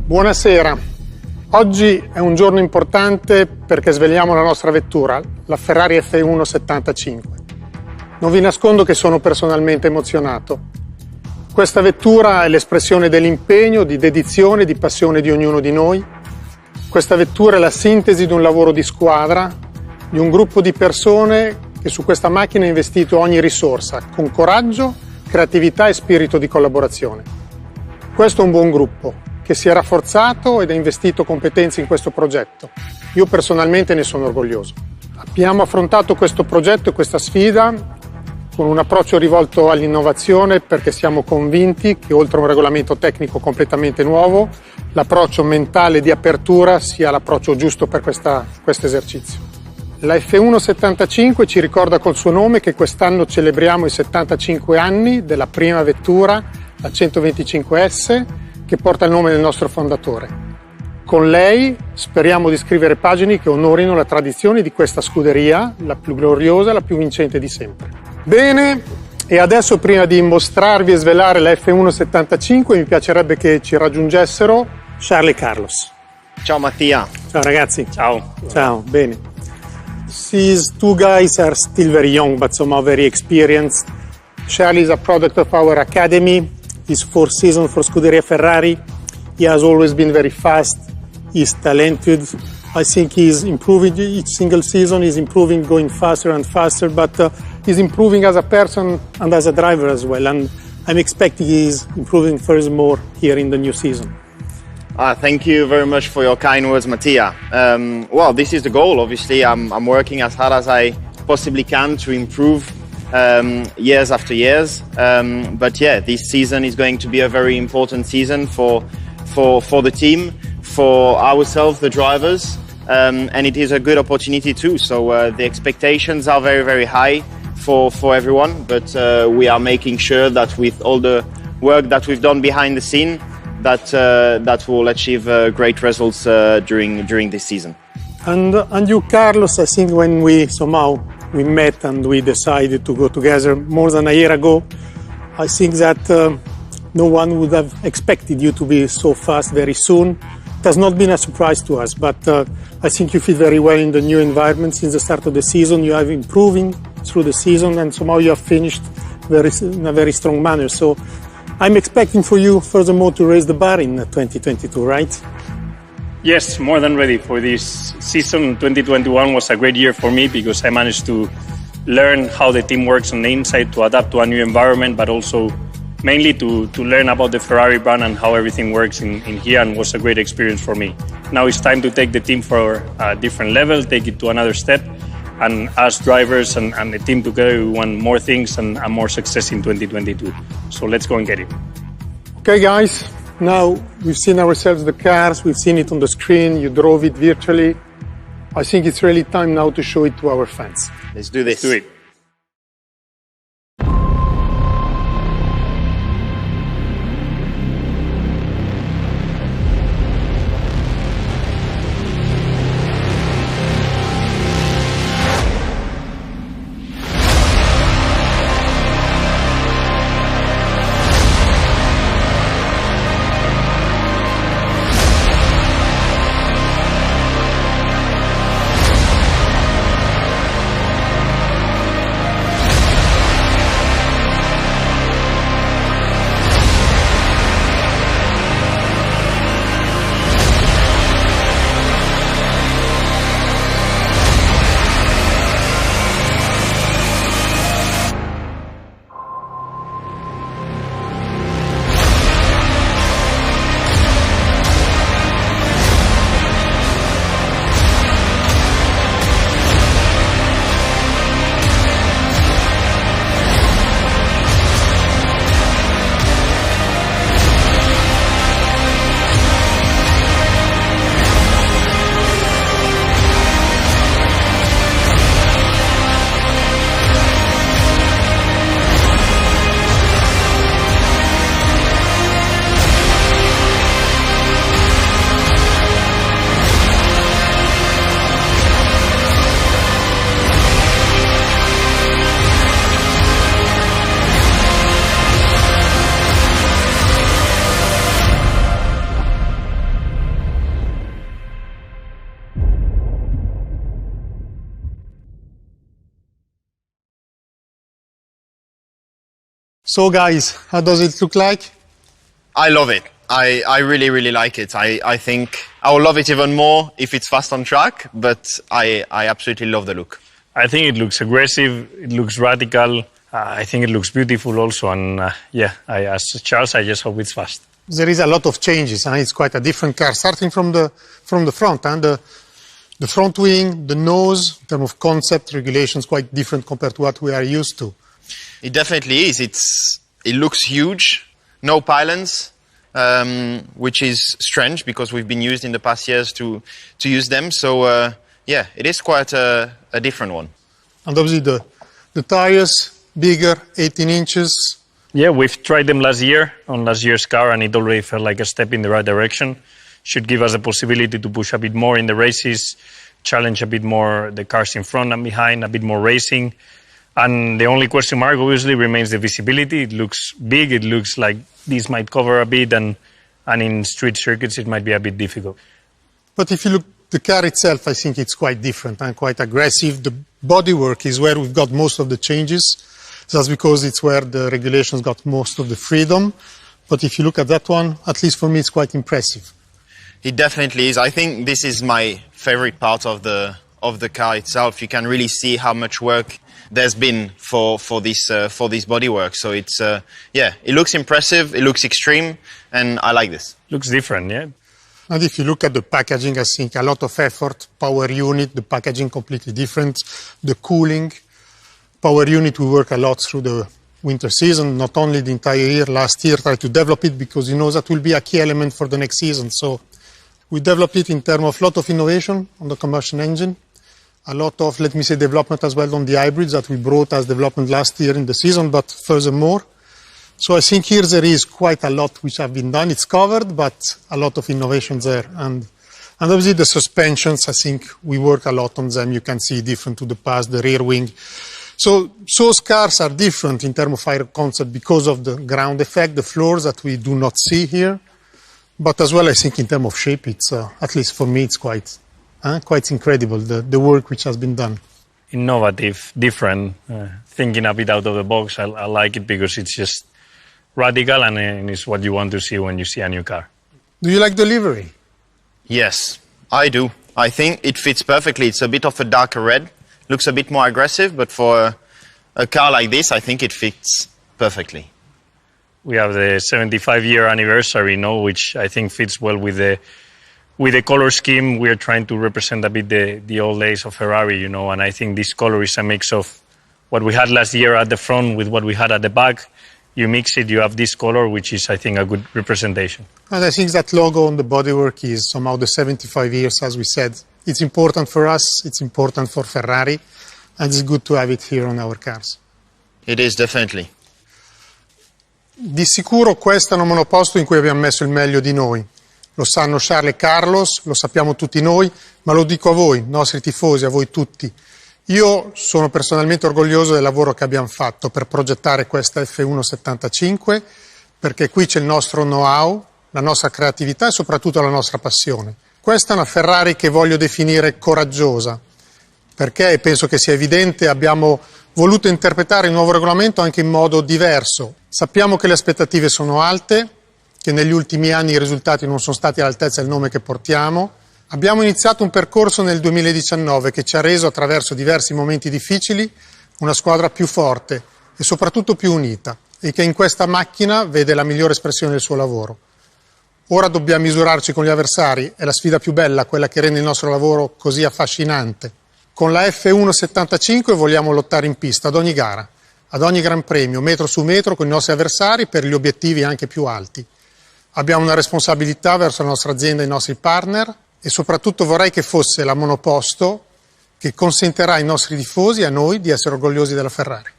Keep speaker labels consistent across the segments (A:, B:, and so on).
A: Buonasera, oggi è un giorno importante perché svegliamo la nostra vettura, la Ferrari F1-75. Non vi nascondo che sono personalmente emozionato. Questa vettura è l'espressione dell'impegno, di dedizione, di passione di ognuno di noi. Questa vettura è la sintesi di un lavoro di squadra, di un gruppo di persone che su questa macchina ha investito ogni risorsa, con coraggio, creatività e spirito di collaborazione. Questo è un buon gruppo che si è rafforzato ed ha investito competenze in questo progetto. Io personalmente ne sono orgoglioso. Abbiamo affrontato questo progetto e questa sfida con un approccio rivolto all'innovazione perché siamo convinti che oltre a un regolamento tecnico completamente nuovo, l'approccio mentale di apertura sia l'approccio giusto per questo esercizio. La F1-75 ci ricorda col suo nome che quest'anno celebriamo i 75 anni della prima vettura, la 125S, che porta il nome del nostro fondatore. Con lei speriamo di scrivere pagine che onorino la tradizione di questa scuderia, la più gloriosa e la più vincente di sempre. Bene, e adesso prima di mostrarvi e svelare la F1-75 mi piacerebbe che ci raggiungessero Charlie e Carlos.
B: Ciao Mattia.
A: Ciao ragazzi.
C: Ciao.
A: Ciao, bene. These two guys are still very young but somehow very experienced. Charlie is a product of our academy. His fourth season for Scuderia Ferrari. He has always been very fast. He's talented. I think he's improving each single season. He's improving, going faster and faster, but he's improving as a person and as a driver as well. And I'm expecting he's improving furthermore here in the new season.
B: Thank you very much for your kind words, Mattia. Well, this is the goal. Obviously, I'm working as hard as I possibly can to improve years after years. But yeah, this season is going to be a very important season for the team, for ourselves, the drivers, and it is a good opportunity too. So the expectations are very, very high for everyone, but we are making sure that with all the work that we've done behind the scene, that will achieve great results during this season.
A: And you, Carlos, I think when we met and we decided to go together more than a year ago, I think that no one would have expected you to be so fast very soon. It has not been a surprise to us, but I think you fit very well in the new environment since the start of the season. You have improving through the season and somehow you have finished in a very strong manner. So I'm expecting for you furthermore to raise the bar in 2022, right?
C: Yes, more than ready for this season. 2021 was a great year for me because I managed to learn how the team works on the inside, to adapt to a new environment, but also mainly to learn about the Ferrari brand and how everything works in here, and was a great experience for me. Now it's time to take the team for a different level, take it to another step, and as drivers and the team together, we want more things and more success in 2022. So let's go and get it.
A: Okay, guys. Now, we've seen ourselves the cars, we've seen it on the screen, you drove it virtually. I think it's really time now to show it to our fans.
B: Let's do this.
C: Let's do it.
A: So guys, how does it look like?
B: I love it. I really, really like it. I think I will love it even more if it's fast on track, but I absolutely love the look.
C: I think it looks aggressive, it looks radical, I think it looks beautiful also, and as Charles, I just hope it's fast.
A: There is a lot of changes, and it's quite a different car, starting from the front, and the front wing, the nose, in terms of concept, regulations, quite different compared to what we are used to.
B: It definitely is. It looks huge, no pylons, which is strange because we've been used in the past years to use them. So yeah, it is quite a different one.
A: And obviously the tires, bigger, 18 inches.
C: Yeah, we've tried them last year on last year's car, and it already felt like a step in the right direction. Should give us a possibility to push a bit more in the races, challenge a bit more the cars in front and behind, a bit more racing. And the only question mark obviously remains the visibility. It looks big, it looks like this might cover a bit, and in street circuits it might be a bit difficult.
A: But if you look at the car itself, I think it's quite different and quite aggressive. The bodywork is where we've got most of the changes. That's because it's where the regulations got most of the freedom. But if you look at that one, at least for me, it's quite impressive.
B: It definitely is. I think this is my favorite part of the car itself. You can really see how much work there's been for this bodywork. So it's yeah, it looks impressive, it looks extreme, and I like this.
C: Looks different, yeah.
A: And if you look at the packaging, I think a lot of effort, power unit, the packaging completely different, the cooling, power unit, we work a lot through the winter season, not only the entire year. Last year, tried to develop it because you know that will be a key element for the next season. So we developed it in terms of a lot of innovation on the combustion engine, a lot of, let me say, development as well on the hybrids that we brought as development last year in the season, but furthermore. So I think here there is quite a lot which have been done. It's covered, but a lot of innovations there. And obviously the suspensions, I think we work a lot on them. You can see different to the past, the rear wing. So those cars are different in terms of air concept because of the ground effect, the floors that we do not see here. But as well, I think in terms of shape, it's, at least for me, it's quite incredible, the work which has been done.
C: Innovative, different, thinking a bit out of the box. I like it because it's just radical, and it's what you want to see when you see a new car.
A: Do you like the livery?
B: Yes, I do. I think it fits perfectly. It's a bit of a darker red. Looks a bit more aggressive, but for a car like this, I think it fits perfectly.
C: We have the 75-year anniversary, which I think fits well with the color scheme. We are trying to represent a bit the old days of Ferrari, and I think this color is a mix of what we had last year at the front with what we had at the back. You mix it, you have this color, which is, I think, a good representation. And
A: I think that logo on the bodywork is somehow the 75 years, as we said. It's important for us, it's important for Ferrari, and it's good to have it here on our cars.
B: It is, definitely.
A: Di sicuro questo è un monoposto in cui abbiamo messo il meglio di noi. Lo sanno Charles e Carlos, lo sappiamo tutti noi, ma lo dico a voi, nostri tifosi, a voi tutti. Io sono personalmente orgoglioso del lavoro che abbiamo fatto per progettare questa F1-75, perché qui c'è il nostro know-how, la nostra creatività e soprattutto la nostra passione. Questa è una Ferrari che voglio definire coraggiosa, perché, e penso che sia evidente, abbiamo voluto interpretare il nuovo regolamento anche in modo diverso. Sappiamo che le aspettative sono alte, che negli ultimi anni i risultati non sono stati all'altezza del nome che portiamo. Abbiamo iniziato un percorso nel 2019 che ci ha reso, attraverso diversi momenti difficili, una squadra più forte e soprattutto più unita, e che in questa macchina vede la migliore espressione del suo lavoro. Ora dobbiamo misurarci con gli avversari, è la sfida più bella, quella che rende il nostro lavoro così affascinante. Con la F1-75 vogliamo lottare in pista ad ogni gara, ad ogni Gran Premio, metro su metro con i nostri avversari per gli obiettivi anche più alti. Abbiamo una responsabilità verso la nostra azienda e i nostri partner, e soprattutto vorrei che fosse la monoposto che consentirà ai nostri tifosi e a noi di essere orgogliosi della Ferrari.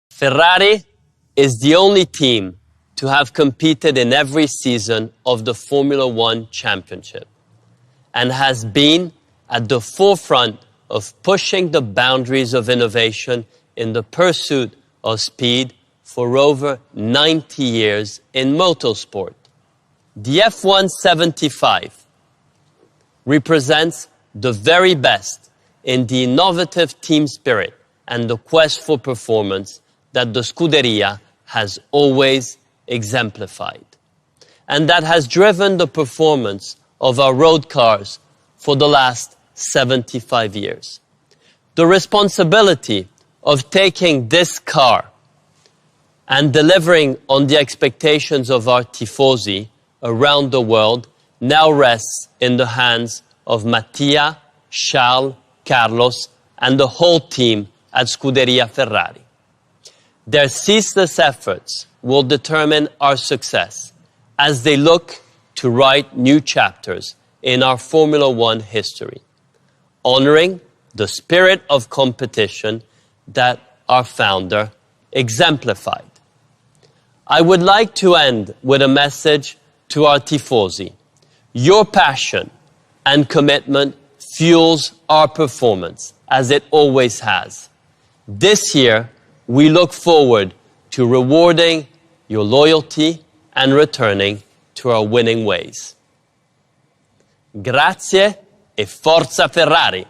D: Ferrari is the only team to have competed in every season of the Formula One Championship and has been at the forefront of pushing the boundaries of innovation in the pursuit of speed for over 90 years in motorsport. The F1-75 represents the very best in the innovative team spirit and the quest for performance that the Scuderia has always exemplified, and that has driven the performance of our road cars for the last 75 years. The responsibility of taking this car and delivering on the expectations of our tifosi around the world now rests in the hands of Mattia, Charles, Carlos, and the whole team at Scuderia Ferrari. Their ceaseless efforts will determine our success as they look to write new chapters in our Formula One history, honoring the spirit of competition that our founder exemplified. I would like to end with a message to our tifosi. Your passion and commitment fuels our performance, as it always has. This year, we look forward to rewarding your loyalty and returning to our winning ways. Grazie e forza Ferrari!